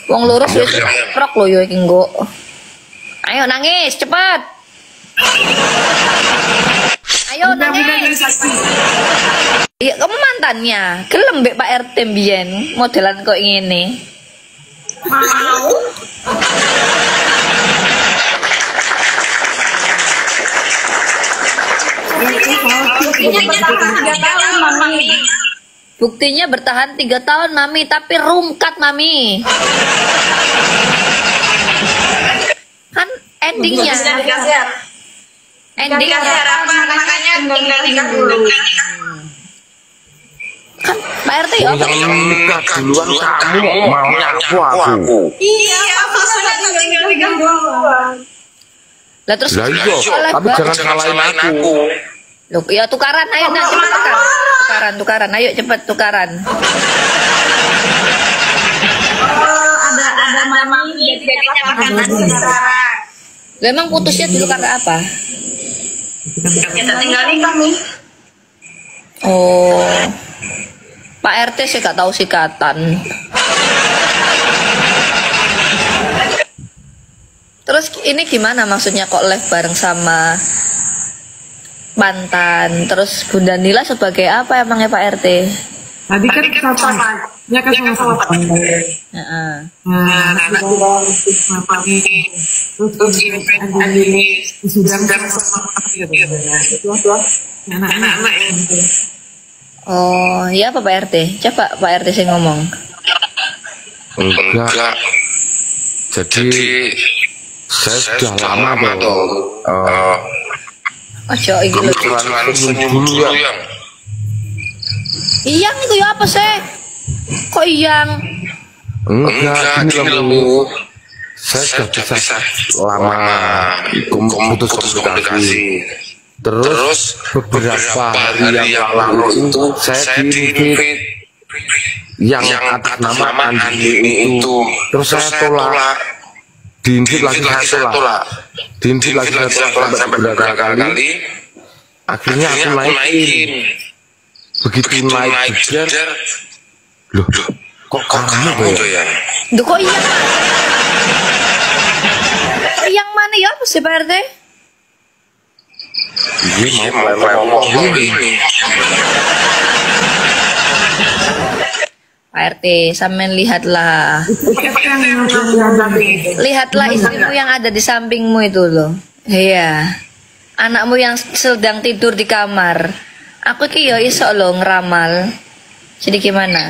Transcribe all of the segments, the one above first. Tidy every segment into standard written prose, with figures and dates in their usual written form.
Wong lurus wis prok lho yo iki nggo. Ayo nangis cepet. Ayo nangis. Iya kamu mantannya. Gelem mbek Pak RT mbiyen modelan kok ngene. Mau. Buktinya bertahan 3 tahun Mami, tapi rungkat Mami. Kan endingnya. Endingnya makanya tinggal dulu. Kan Pak RT ya yang nikah duluan kamu maunya aku. Iya, maksudnya tinggal duluan. Lah terus tapi jangan salahin aku. Loh, ya tukaran ayo nah, cepet tukaran. Ayo cepet tukaran. Ada Mami jadinya pakai sekarang. Lah emang putusnya dulu karena apa? Kita tinggal nikah nih. Oh. Pak RT sih gak tahu sikatan. Terus ini gimana maksudnya kok live bareng sama mantan? Terus Bunda Nila sebagai apa emangnya Pak RT? Tadi kan katanya kan sama Heeh. terus ini sudah anak-anak yang Oh, iya apa Pak RT? Coba Pak RT sih ngomong. Enggak. Jadi saya sudah lama tuh. Ojo iki lho. Dulu ya. Iyang itu ya apa sih? Kok iyang? Enggak, gini loh. Saya sudah bisa lama putus komunikasi. Terus beberapa hari yang lalu itu saya di-invite yang atas nama Andini itu. Terus saya tolak. Diinvite lagi saya tolak. Diinvite lagi saya tolak sampai beberapa kali. Akhirnya aku naikin. Begitu naik juga. Loh, kok kamu ya? Duh kok iyang? Iyang mana ya apa sih Pak RT? Iya, mau ini. Pak RT, sampean lihatlah. Lihatlah istrimu yang ada di sampingmu itu loh. Iya. Anakmu yang sedang tidur di kamar. Aku ki yo iso loh ngeramal. Jadi gimana?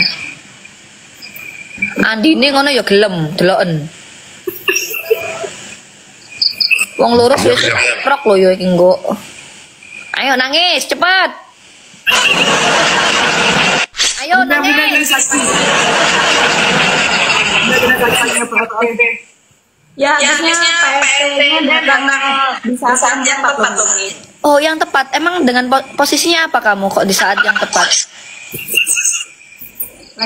Andine ngono ya gelem, deloken. Wong lurus wis prok lho ya iki nggo. Ayo nangis, cepat. Ayo nangis. Ya, harusnya Pak RT-nya datang di saat yang tepat loh. Oh, yang tepat. Emang dengan posisinya apa kamu kok di saat yang tepat?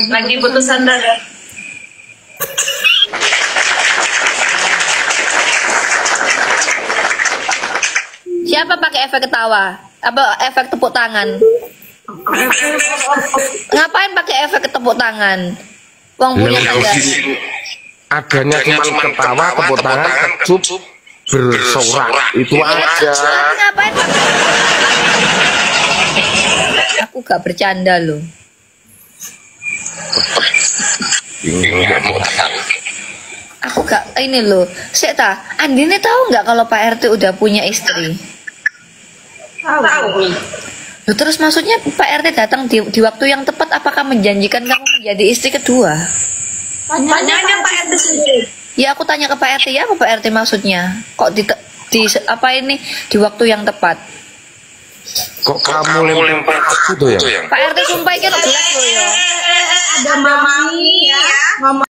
Lagi putus sandar. Siapa pakai efek ketawa? Apa efek tepuk tangan? Ngapain pakai efek tepuk tangan? Wong punya ada. Adanya cuma ketawa, tepuk tangan, kecup, bersorak. Itu aja. Ngapain pakai? Aku gak bercanda loh. Aku gak ini loh. Seta, Andini tahu nggak kalau Pak RT udah punya istri? Tahu. Loh, terus maksudnya Pak RT datang di waktu yang tepat, apakah menjanjikan kamu menjadi istri kedua? Tanya Pak RT sendiri. Ya aku tanya ke Pak RT ya, apa Pak RT maksudnya? Kok di apa ini di waktu yang tepat? Kok kamu lempar aku tuh ya? Pak RT sumpah ini jelas loh ya. Ada Mami ya.